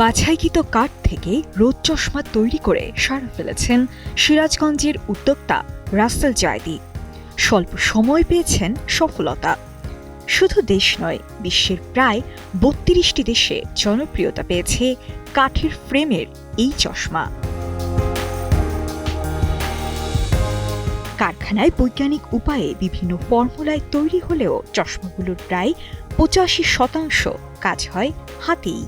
বাছাইকৃত কাঠ থেকে রোদ চশমা তৈরি করে সাড়া ফেলেছেন সিরাজগঞ্জের উদ্যোক্তা রাসেল জায়দি। স্বল্প সময় পেয়েছেন সফলতা। শুধু দেশ নয়, বিশ্বের প্রায় ৩২টি দেশে জনপ্রিয়তা পেয়েছে কাঠের ফ্রেমের এই চশমা। কারখানায় বৈজ্ঞানিক উপায়ে বিভিন্ন ফর্মুলায় তৈরি হলেও চশমাগুলোর প্রায় ৮৫% কাজ হয় হাতেই।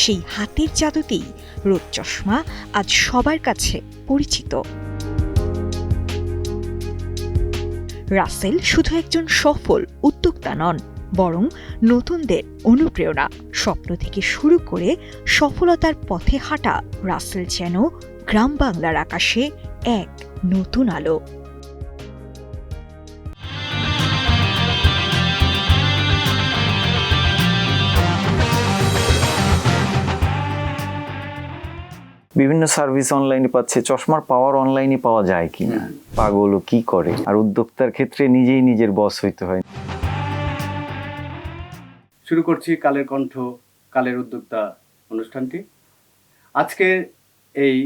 সেই হাতের জাদুতেই রোদ চশমা আজ সবার কাছে পরিচিত। রাসেল শুধু একজন সফল উদ্যোক্তা নন, বরং নতুনদের অনুপ্রেরণা। স্বপ্ন থেকে শুরু করে সফলতার পথে হাঁটা রাসেল যেন গ্রাম বাংলার আকাশে এক নতুন আলো। বিভিন্ন সার্ভিস অনলাইনে পাচ্ছে, চশমার পাওয়ার অনলাইনে পাওয়া যায় কিনা, পাগল কি করে। আর উদ্যোক্তার ক্ষেত্রে নিজেই নিজের বস হইতে হয়। শুরু করছি কালের কণ্ঠ, কালের উদ্যোক্তা অনুষ্ঠানটি। আজকে এই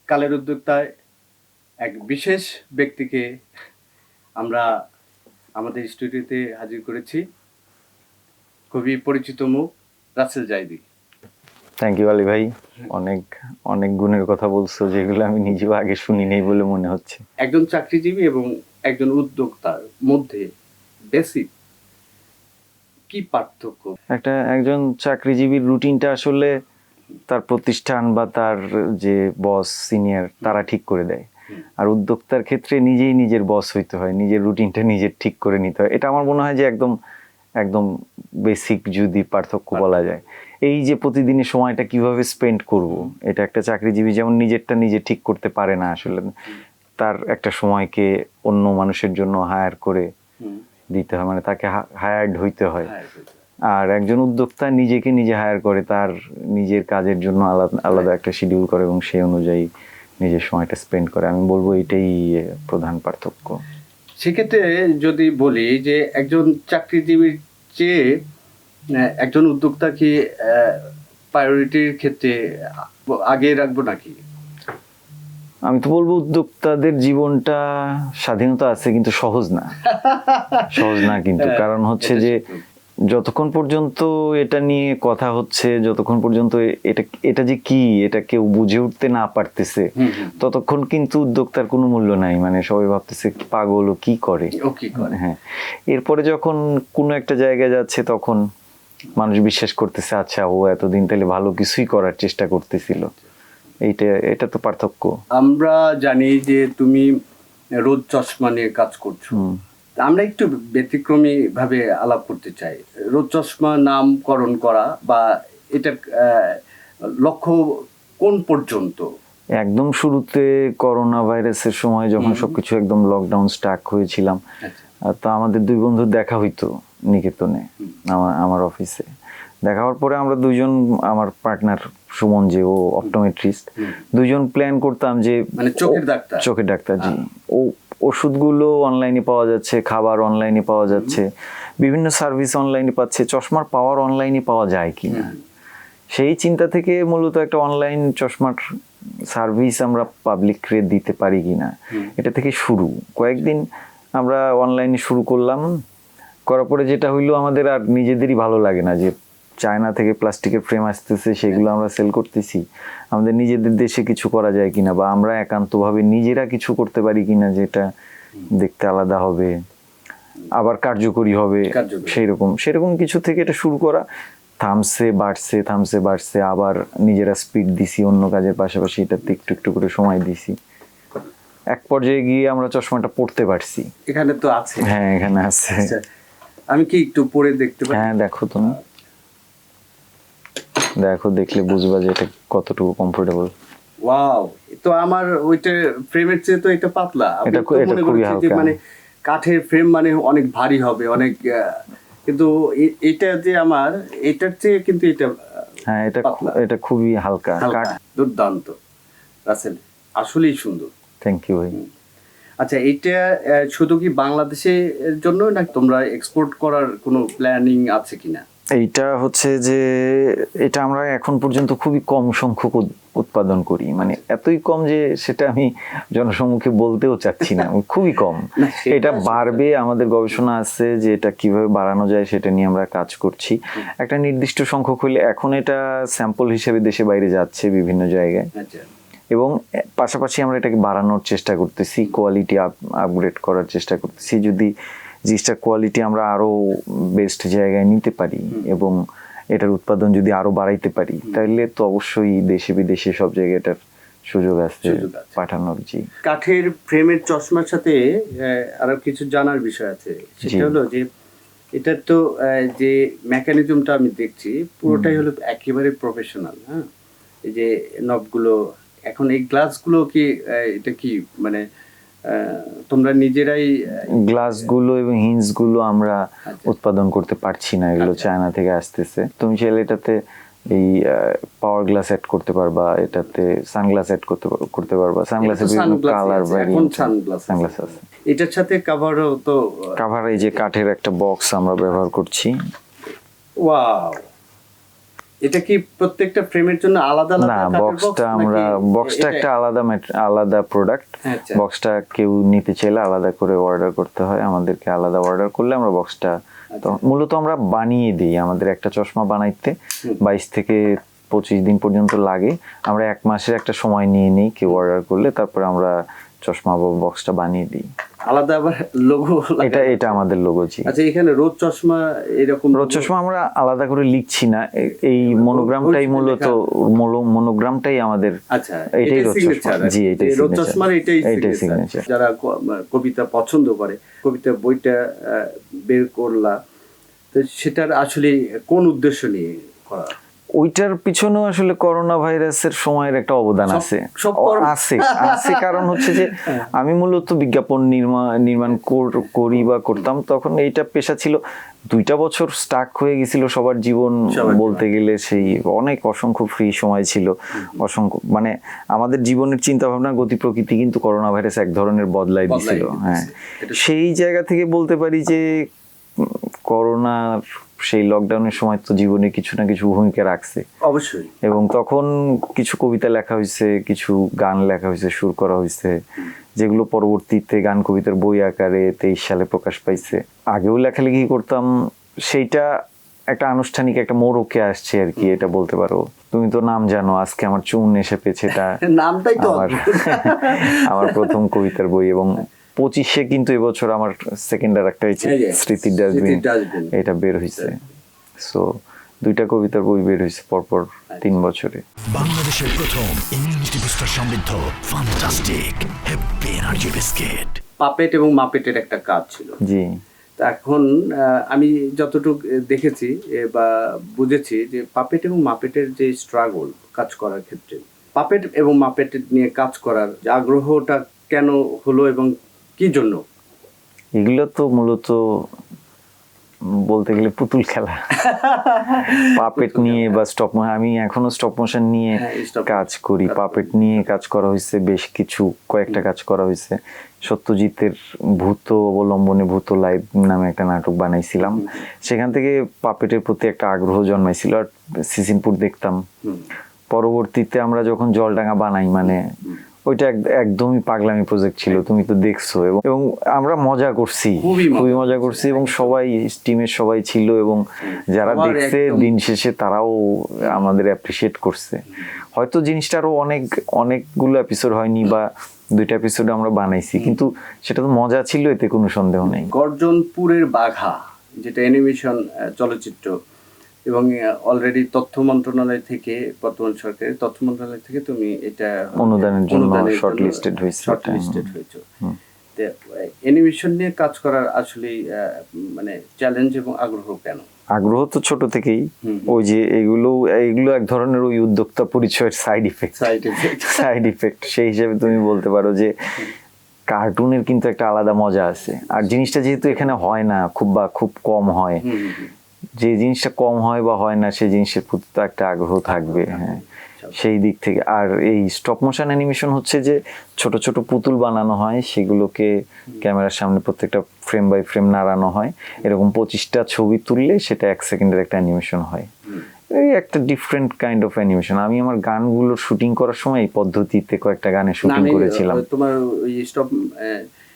কালের উদ্যোক্তায় এক বিশেষ ব্যক্তিকে আমরা আমাদের স্টুডিওতে হাজির করেছি। খুবই পরিচিত মুখ, রাসেল জায়দি। থ্যাংক ইউ আলী ভাই, অনেক অনেক গুণের কথা বলছো যেগুলো আমি নিজেও আগে শুনি নেই বলে মনে হচ্ছে। একজন চাকরিজীবী এবং একজন উদ্যোক্তার মধ্যে বেসিক কি পার্থক্য? একজন চাকরিজীবীর রুটিনটা আসলে তার প্রতিষ্ঠান বা তার যে বস সিনিয়র তারা ঠিক করে দেয়। আর উদ্যোক্তার ক্ষেত্রে নিজেই নিজের বস হইতে হয়, নিজের রুটিনটা নিজের ঠিক করে নিতে হয়। এটা আমার মনে হয় যে একদম একদম বেসিক যদি পার্থক্য বলা যায়। এই যে প্রতিদিনের সময়টা কিভাবে স্পেন্ড করব, এটা একটা চাকরিজীবী যেমন নিজেরটা নিজে ঠিক করতে পারে না আসলে, তার একটা সময়কে অন্য মানুষের জন্য হায়ার করে দিতে হয়, মানে তাকে হায়ার্ড হইতে হয়। আর একজন উদ্যোক্তা নিজেকে নিজে হায়ার করে, তার নিজের কাজের জন্য আলাদা আলাদা একটা শিডিউল করে এবং সেই অনুযায়ী নিজের সময়টা স্পেন্ড করে। আমি বলবো এটাই প্রধান পার্থক্য। সেক্ষেত্রে যদি বলি যে একজন চাকরিজীবীর চেয়ে একজন উদ্যোক্তাকে প্রায়োরিটির ক্ষেত্রে আগে রাখবো নাকি? আমি তো বলবো উদ্যোক্তাদের জীবনটা স্বাধীনতা আছে কিন্তু সহজ না। সহজ না কিন্তু, কারণ হচ্ছে যে যতক্ষণ পর্যন্ত এটা নিয়ে কথা হচ্ছে, যতক্ষণ পর্যন্ত এটা যে কি এটা কেউ বুঝে উঠতে না পারতেছে, ততক্ষণ কিন্তু উদ্যোক্তার কোনো মূল্য নাই। মানে সবাই ভাবতেছে পাগল ও কি করে। হ্যাঁ, এরপরে যখন কোনো একটা জায়গায় যাচ্ছে তখন মানুষ বিশ্বাস করতেছে আচ্ছা ও এতদিন তাহলে ভালো কিছুই করার চেষ্টা করতেছিল। এটা তো পার্থক্য। আমরা জানি যে তুমি রোদ চশমা নিয়ে কাজ করছো। আমরা একটু ব্যতিক্রমী ভাবে আলাপ করতে চাই। রোদ চশমা নামকরণ করা বা এটা লক্ষ্য কোন পর্যন্ত? একদম শুরুতে করোনা ভাইরাসের সময় যখন সবকিছু একদম লকডাউন স্টার্ট হয়েছিলাম, তো আমাদের দুই বন্ধুর দেখা হইতো নিকেতনে, আমার অফিসে। দেখা হওয়ার পরে আমরা দুইজন, আমার পার্টনার সুমন যে ও অপটোমেট্রিস্ট, দুইজন প্ল্যান করতাম যে চোখের ডাক্তার জি, ও ওষুধগুলো অনলাইনে পাওয়া যাচ্ছে, খাবার অনলাইনে পাওয়া যাচ্ছে, বিভিন্ন সার্ভিস অনলাইনে পাচ্ছে, চশমার পাওয়ার অনলাইনে পাওয়া যায় কিনা। সেই চিন্তা থেকে মূলত একটা অনলাইন চশমার সার্ভিস আমরা পাবলিকরে দিতে পারি কিনা, এটা থেকে শুরু। কয়েকদিন আমরা অনলাইনে শুরু করলাম, করার পরে যেটা হইলো আমাদের আর নিজেদেরই ভালো লাগে না যে চায়না থেকে প্লাস্টিকের ফ্রেম আসতেছে, সেগুলো আমরা সেল করতেছি। আমাদের নিজেদের দেশে কিছু করা যায় কিনা, বা আমরা একান্তভাবে নিজেরা কিছু করতে পারি কিনা যেটা দেখতে আলাদা হবে, আবার কার্যকরী হবে। সেরকম কিছু থেকে এটা শুরু করা। থামছে বাড়ছে, আবার নিজেরা স্পিড দিছি অন্য কাজের পাশাপাশি, এটাতে একটু একটু করে সময় দিছি। এক পর্যায়ে গিয়ে আমরা চশমাটা পড়তে পারছি। এখানে তো আছে। হ্যাঁ, এখানে আছে। আমি কি একটু পরে দেখতে পারি? হ্যাঁ, দেখো তুমি দেখো, দেখলে বুঝবা যে এটা কতটুকু কমফোর্টেবল। ওয়াও, তো আমার ওইটা ফ্রেমের চেয়ে তো এটা পাতলা। এটা খুবই হালকা। মানে কাঠের ফ্রেম মানে অনেক ভারী হবে, অনেক, কিন্তু এটা যে আমার এটার চেয়ে কিন্তু এটা, হ্যাঁ, এটা খুবই হালকা। দুর্দান্ত রাসেল, আসলেই সুন্দর। থ্যাংক ইউ ভাই। আচ্ছা, এটা শুধু কি বাংলাদেশের জন্য না তোমরা এক্সপোর্ট করার কোনো প্ল্যানিং আছে কিনা? এইটা হচ্ছে যে এটা আমরা এখন পর্যন্ত খুবই কম সংখ্যক উৎপাদন করি, মানে এতই কম যে সেটা আমি জনসম্মুখে বলতেও চাচ্ছি না, খুবই কম। না, সেটা এটা আসলে- বাড়বে, আমাদের গবেষণা আছে যে এটা কিভাবে বাড়ানো যায় সেটা নিয়ে আমরা কাজ করছি। একটা নির্দিষ্ট সংখ্যক হলে এখন এটা স্যাম্পল হিসেবে দেশে বাইরে যাচ্ছে বিভিন্ন জায়গায়, আচ্ছা, এবং পাশাপাশি আমরা এটাকে বাড়ানোর চেষ্টা করতেছি, কোয়ালিটি আপগ্রেড করার চেষ্টা করতেছি। যদি জিনিসটার কোয়ালিটি আমরা আরো বেস্ট জায়গায় নিতে পারি এবং এটার উৎপাদন যদি আরো বাড়াইতে পারি, তাহলে তো অবশ্যই দেশে বিদেশে সব জায়গায় এটার সুযোগ আছে সুযোগ আছে। পাঠানোর। জি, কাঠের ফ্রেমের চশমার সাথে আরো কিছু জানার বিষয় আছে, সেটা হলো যে এটা তো যে মেকানিজমটা আমি দেখছি পুরোটাই হলো একেবারে প্রফেশনাল। হ্যাঁ, এই যে নবগুলো, এখন এই গ্লাসগুলো কি এটা কি মানে তোমরা নিজেরাই গ্লাসগুলো এবং হিঞ্জগুলো আমরা আচ্ছা। উৎপাদন করতে পারছি না, এগুলো আচ্ছা। চায়না থেকে আসতেছে। তুমি চাইলে এটাতে এই পাওয়ার গ্লাস অ্যাড করতে পারবা, এটাতে সানগ্লাস অ্যাড করতে পারবা। সানগ্লাসের বিভিন্ন কালার ভ্যারিয়েন্ট সানগ্লাস আছে। এটার সাথে কাভারও তো কাভার এই যে কাঠের একটা বক্স আমরা ব্যবহার করছি। ওয়াও, এটা কি প্রত্যেকটা ফ্রেমের জন্য আলাদা আলাদা না, কাঠের box বক্সটা আমরা নাকি বক্সটা এটা- একটা আলাদা প্রোডাক্ট। আচ্ছা। বক্সটা কেউ নিতে চাইলে আলাদা করে অর্ডার করতে হয়, আমাদেরকে আলাদা অর্ডার করলে আমরা বক্সটা মূলত আমরা বানিয়ে দিই। আমাদের একটা চশমা বানাইতে 22 থেকে 25 দিন পর্যন্ত লাগে। আমরা 1 মাসের একটা সময় নিয়ে নিই কেউ অর্ডার করলে, তারপর আমরা চশমা বা বক্সটা বানিয়ে দিই। আলাদা আবার লোগো এটা আমাদের লোগো। জি, আচ্ছা, এখানে রোদ চশমা এরকম রোদ চশমা আমরা আলাদা করে লিখছি না, এই মনোগ্রামটাই মূলত মনোগ্রামটাই আমাদের। আচ্ছা, এটাই রোদ চশমা। signature, জি, এটাই এই রোদ signature। চশমার এটাই এটাই signature। signature। যারা কবিতা পছন্দ করে, কবিতা বইটা বের করলা, তো সেটার আসলে কোন উদ্দেশ্য নিয়ে করা? ওইটার পিছনেও আসলে করোনা ভাইরাসের সময়ের একটা অবদান আছে। সব আছে কারণ হচ্ছে যে আমি মূলত বিজ্ঞাপন নির্মাণ করি বা করতাম, তখন এইটা পেশা ছিল। 2টা বছর স্টাক হয়ে গেছিল সবার জীবন বলতে গেলে, সেই অনেক অসংখ্য ফ্রি সময় ছিল, অসংখ্য মানে আমাদের জীবনের চিন্তা ভাবনা গতি প্রকৃতি কিন্তু করোনা ভাইরাস এক ধরনের বদলাই দিছিল। হ্যাঁ, সেই জায়গা থেকে বলতে পারি যে করোনার সেই লকডাউনের সময় তো জীবনে কিছু না কিছু ভূমিকা রাখছে অবশ্যই, এবং তখন কিছু কবিতা লেখা হয়েছে, কিছু গান লেখা হয়েছে, সুর করা হয়েছে, যেগুলো পরবর্তীতে গান কবিতার বই আকারে 23 সালে প্রকাশ পাইছে। আগেও লেখালেখি করতাম, সেইটা একটা আনুষ্ঠানিক একটা মোড়কে আসছে আর কি, এটা বলতে পারো। তুমি তো নাম জানো, আজকে আমার চুন এসে পেয়েছে, এটা নামটাই তো আমার প্রথম কবিতার বই, এবং 25-এ কিন্তু এবছর আমার সেকেন্ডার একটা হয়েছে স্মৃতির ডাস্টবিন, এটা বের হয়েছে। সো 2টা কবিতার বই বের হয়েছে পরপর 3 বছরে। বাংলাদেশের প্রথম ইমিউনিটি বুস্টার সমৃদ্ধ fantastic happy energy biscuit. Puppet এবং মাপেটের একটা কাজ ছিল। জি, তা এখন আমি যতটুকু দেখেছি বা বুঝেছি যে পাপেট এবং মাপেটের যে স্ট্রাগল কাজ করার ক্ষেত্রে, পাপেট এবং মাপেট নিয়ে কাজ করার যে আগ্রহটা কেন হলো এবং কি জন্য? এগুলো তো মূলত বলতে গেলে পুতুল খেলা। পাপেট নিয়ে বা স্টপ মোশন, আমি এখনো স্টপ মোশন নিয়ে কাজ করি। পাপেট নিয়ে কাজ করা হয়েছে, বেশ কিছু কয়েকটা কাজ করা হয়েছে। সত্যজিতের ভূত অবলম্বনে ভূত লাইভ নামে একটা নাটক বানাইছিলাম, সেখান থেকে পাপেটের প্রতি একটা আগ্রহ জন্মাইছিল, আর সিসিমপুর দেখতাম। পরবর্তীতে আমরা যখন জলডাঙ্গা বানাই, মানে ওইটা একদমই পাগলামি প্রজেক্ট ছিল, তুমি তো দেখছো, এবং আমরা মজা করছি, খুবই মজা করছি, এবং সবাই টিমের সবাই ছিল, এবং যারা দেখছে দিন শেষে তারাও আমাদের অ্যাপ্রিসিয়েট করছে। হয়তো জিনিসটা আরো অনেকগুলো এপিসোড হয়নি বা 2টা এপিসোড আমরা বানাইছি, কিন্তু সেটা তো মজা ছিল, এতে কোনো সন্দেহ নেই। গর্জনপুরের বাঘা, যেটা অ্যানিমেশন চলচ্চিত্র, এবং অলরেডি তথ্য মন্ত্রণালয় থেকে, বর্তমান সরকারের তথ্য মন্ত্রণালয় থেকে তুমি এটা অনুদানের জন্য শর্টলিস্টেড হয়েছে। অ্যানিমেশন নিয়ে কাজ করার আসলে মানে চ্যালেঞ্জ এবং আগ্রহ কেন? আগ্রহ তো ছোট থেকেই, ওই যে এগুলো এক ধরনের ওই উদ্যোক্তা পরিচয়ের সাইড ইফেক্ট। সেই হিসেবে তুমি বলতে পারো যে কার্টুনের কিন্তু একটা আলাদা মজা আছে, আর জিনিসটা যেহেতু এখানে হয় না খুব কম হয়, যে জিনিসটা কম হয় বা হয় না, সেই জিনিসের প্রতি তো একটা আগ্রহ থাকবে। হ্যাঁ, সেই দিক থেকে। আর এই স্টপ মোশন অ্যানিমেশন হচ্ছে যে ছোট ছোট পুতুল বানানো হয়, সেগুলোকে ক্যামেরার সামনে প্রত্যেকটা ফ্রেম বাই ফ্রেম নাড়ানো হয়, এরকম 25টা ছবি তুললে সেটা 1 সেকেন্ডের একটা অ্যানিমেশন হয়। এই একটা ডিফারেন্ট কাইন্ড অফ অ্যানিমেশন। আমি আমার গানগুলোর শুটিং করার সময় এই পদ্ধতিতে কয়েকটা গানে শুটিং করেছিলাম। তোমার ওই স্টপ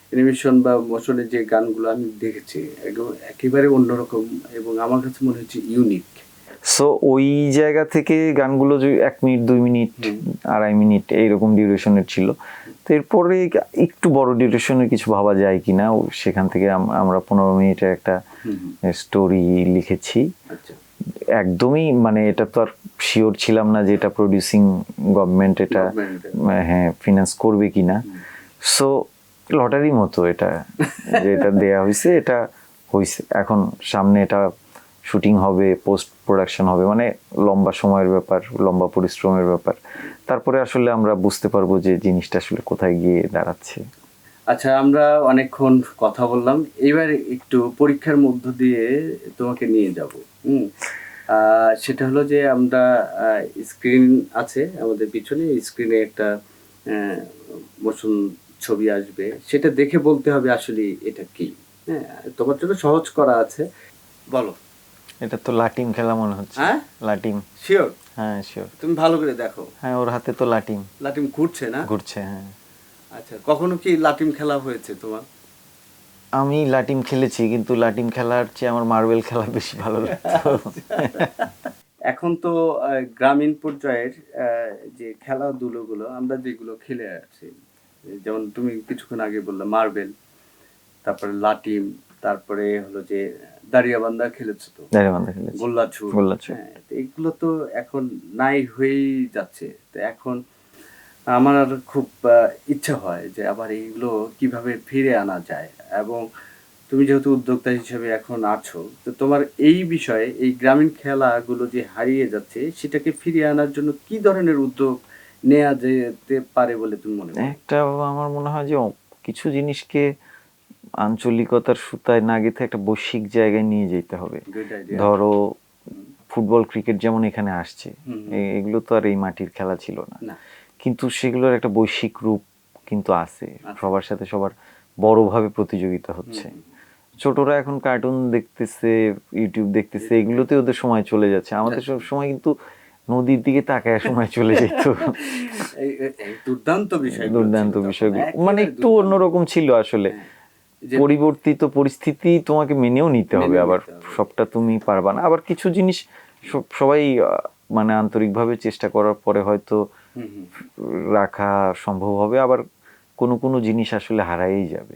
অ্যানিমেশন বা মোশনের যে গানগুলো আমি দেখেছি একেবারে অন্যরকম এবং আমার কাছে মনে হচ্ছে ইউনিক। সো ওই জায়গা থেকে গানগুলো যে 1 মিনিট 2 মিনিট 2.5 মিনিট এইরকম ডিউরেশনের ছিল। তো এরপরে একটু বড় ডিউরেশনের কিছু ভাবা যায় কিনা, সেখান থেকে আমরা 15 মিনিটের একটা স্টোরি লিখেছি। একদমই মানে এটা তো আর শিওর ছিলাম না যে এটা প্রডিউসিং গভর্নমেন্ট এটা হ্যাঁ ফিনান্স করবে কিনা। সো লটারি মতো এটা যেটা দেয়া হয়েছে এটা হয়েছে। এখন সামনে এটা শুটিং হবে, পোস্ট প্রোডাকশন হবে, মানে লম্বা সময়ের ব্যাপার, লম্বা পরিশ্রমের ব্যাপার। তারপরে আসলে আমরা বুঝতে পারবো যে জিনিসটা আসলে কোথায় গিয়ে দাঁড়াচ্ছে। আচ্ছা, আমরা অনেকক্ষণ কথা বললাম, এবার একটু পরীক্ষার মধ্য দিয়ে তোমাকে নিয়ে যাব। সেটা হলো যে আমরা স্ক্রিন আছে আমাদের পিছনে, স্ক্রিনে একটা মোশন ছবি আসবে, সেটা দেখে বলতে হবে আসলে এটা কি। হ্যাঁ, তোমার জন্য সহজ করা আছে, বলো। এটা তো লাটিম খেলা মনে হচ্ছে। হ্যাঁ, লাটিম। শিওর? হ্যাঁ শিওর। তুমি ভালো করে দেখো। হ্যাঁ, ওর হাতে তো লাটিম। লাটিম ঘুরছে না? ঘুরছে, হ্যাঁ। আচ্ছা, কখনো কি লাটিম খেলা হয়েছে তোমার? আমি লাটিম খেলেছি, কিন্তু লাটিম খেলার চেয়ে আমার মার্বেল খেলা বেশি ভালো লাগতো। এখন তো গ্রামীণ পর্যায়ের যে খেলাধুলোগুলো আমরা যেগুলো খেলে আছি, যেমন তুমি কিছুক্ষণ আগে বললে মার্বেল, তারপরে লাটিম, তারপরে হলো যে দাড়িয়াবান্ধা খেলেছো তো, দাড়িয়াবান্ধা খেলেছি, গোল্লাছুট, হ্যাঁ, এগুলো তো এখন নাই হয়েই যাচ্ছে। তো এখন আমার আর খুব ইচ্ছা হয় যে আবার এইগুলো কিভাবে ফিরে আনা যায়। এবং তুমি যেহেতু উদ্যোক্তা হিসেবে এখন আছো, তো তোমার এই বিষয়ে এই গ্রামীণ খেলাগুলো যে হারিয়ে যাচ্ছে সেটাকে ফিরিয়ে আনার জন্য কি ধরনের উদ্যোগ নেওয়া যেতে পারে বলে তুমি মনে করো? একটা আমার মনে হয় যে কিছু জিনিসকে আঞ্চলিকতার সুতায় না গেঁথে একটা বৈশ্বিক জায়গায় নিয়ে যেতে হবে। ধরো ফুটবল, ক্রিকেট যেমন এখানে আসছে, এগুলো তো আর এই মাটির খেলা ছিল না, কিন্তু সেগুলোর একটা বৈশ্বিক রূপ কিন্তু আছে। সবার সাথে সবার বড়ভাবে প্রতিযোগিতা হচ্ছে। ছোটরা এখন কার্টুন দেখতেছে, ইউটিউব দেখতেছে, এগুলোতে ওদের সময় চলে যাচ্ছে। আমাদের সব সময় কিন্তু নদীর দিকে তাকায় সময় চলে যেত। দুর্দান্ত বিষয়, দুর্দান্ত বিষয়গুলো মানে একটু অন্যরকম ছিল আসলে। পরিবর্তিত পরিস্থিতি তোমাকে মেনেও নিতে হবে, আবার সবটা তুমি পারবা না। আবার কিছু জিনিস সবাই মানে আন্তরিকভাবে চেষ্টা করার পরে হয়তো রাখা সম্ভব হবে, আবার কোনো জিনিস আসলে হারাই যাবে।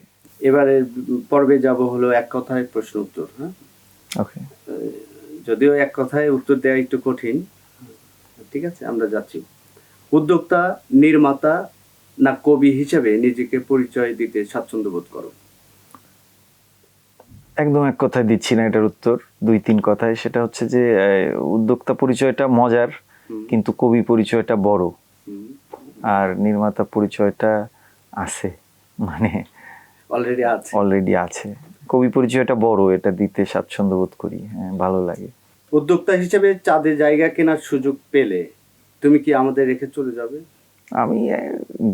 এবারে পর্বে যাব হলো এক কথায় প্রশ্ন উত্তর। হ্যাঁ, ওকে। যদিও এক কথায় উত্তর দেওয়া একটু কঠিন, ঠিক আছে, আমরা যাচ্ছি। উদ্যোক্তা, নির্মাতা না কবি হিসেবে নিজেকে পরিচয় দিতে স্বাচ্ছন্দ্য বোধ করো? একদম এক কথায় দিচ্ছি না এটার উত্তর, 2-3 কথায়। সেটা হচ্ছে যে উদ্যোক্তা পরিচয়টা মজার, কিন্তু কবি পরিচয়টা বড়, আর নির্মাতা পরিচয়টা আছে, মানে অলরেডি আছে। কবি পরিচয়টা বড়, এটা দিতে স্বাচ্ছন্দ্য বোধ করি, হ্যাঁ, ভালো লাগে। উদ্যোক্তা হিসেবে চাঁদে জায়গা কেনার সুযোগ পেলে তুমি কি আমাদের রেখে চলে যাবে? আমি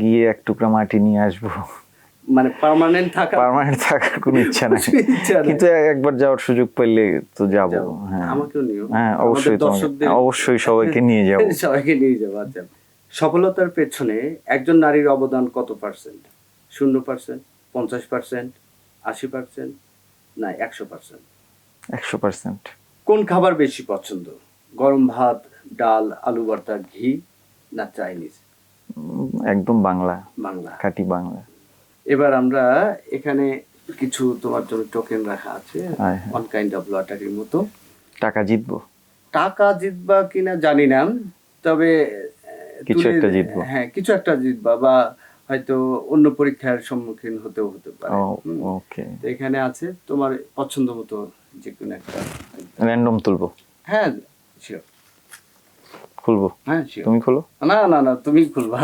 গিয়ে এক টুকরা মাটি নিয়ে আসবো, মানে পার্মানেন্ট থাকার কোনো ইচ্ছা নাই, কিন্তু একবার যাওয়ার সুযোগ পেলে তো যাব। হ্যাঁ, আমাকেও নিও। হ্যাঁ, অবশ্যই সবাইকে নিয়ে যাব। আচ্ছা, সফলতার পেছনে একজন নারীর অবদান কত পার্সেন্ট? 0%, 50%, 80%, না 100%? 100%। কোন খাবার বেশি পছন্দ? গরম ভাত, ডাল, আলু ভর্তা, ঘি, না চাইনিজ? একদম বাংলা, খাঁটি বাংলা। এবার আমরা এখানে কিছু তোমার জন্য টোকেন রাখা আছে, ওয়ান কাইন্ড অফ লটারির মতো। টাকা জিতবা কিনা জানি না, তবে কিছু একটা জিতবো। হ্যাঁ, কিছু একটা জিতবা, বা হয়তো অন্য পরীক্ষার সম্মুখীন হতে পারে। ওকে, তো এখানে আছে তোমার পছন্দ মতো যে কোনো একটা র্যান্ডম তুলবো। হ্যাঁ, শিওর। খুলবো? হ্যাঁ, শিওর। তুমি খোলো। না, তুমি খুলবা।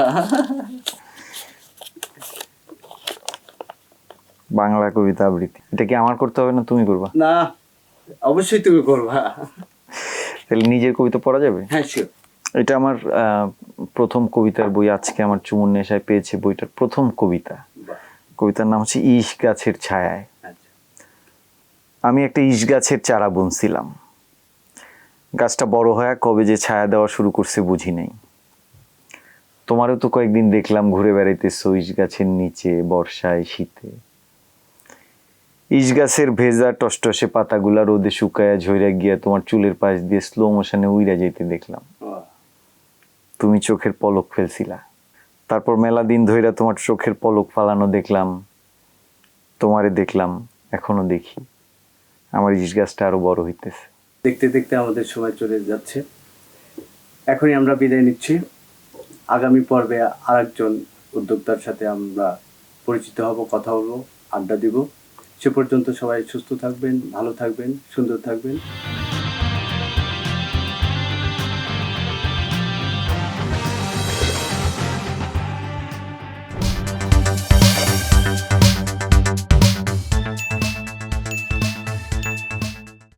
বাংলা কবিতা আবৃত্তি। এটা কি আমার করতে হবে না তুমি করবা? না, অবশ্যই তুমি করবা। তাহলে নিজের কবিতা পড়া যাবে? হ্যাঁ, শিওর। এটা আমার প্রথম কবিতার বই। আজকে আমার চুমুর নেশায় পেয়েছে বইটার প্রথম কবিতা। বাহ, কবিতার নাম হচ্ছে ইশ গাছের ছায়ায়। আচ্ছা। আমি একটা ইশ গাছের চারা বুনছিলাম, গাছটা বড় হয়ে কবে যে ছায়া দেওয়া শুরু করছে বুঝি নাই। তোমারও তো কয়েকদিন দেখলাম ঘুরে বেড়াইতেছো ইশ গাছের নিচে, বর্ষায় শীতে। ইশ গাছের ভেজা টসটসে পাতাগুলা রোদে শুকায়া ঝইরা গিয়া তোমার চুলের পাশ দিয়ে স্লো মোশনে উইরা যেতে দেখলাম। বাহ, তুমি চোখের পলক ফেলছিলা, তারপর মেলা দিন ধইরা তোমার চোখের পলক ফালানো দেখলাম, তোমারে দেখলাম, এখনো দেখি। আমার ইশ গাছটা আরো বড় হইতেছে। দেখতে দেখতে আমাদের সময় চলে যাচ্ছে, এখনই আমরা বিদায় নিচ্ছি। আগামী পর্বে আরেকজন উদ্যোক্তার সাথে আমরা পরিচিত হব, কথা বলবো, আড্ডা দিব। সে পর্যন্ত সবাই সুস্থ থাকবেন, ভালো থাকবেন, সুন্দর থাকবেন।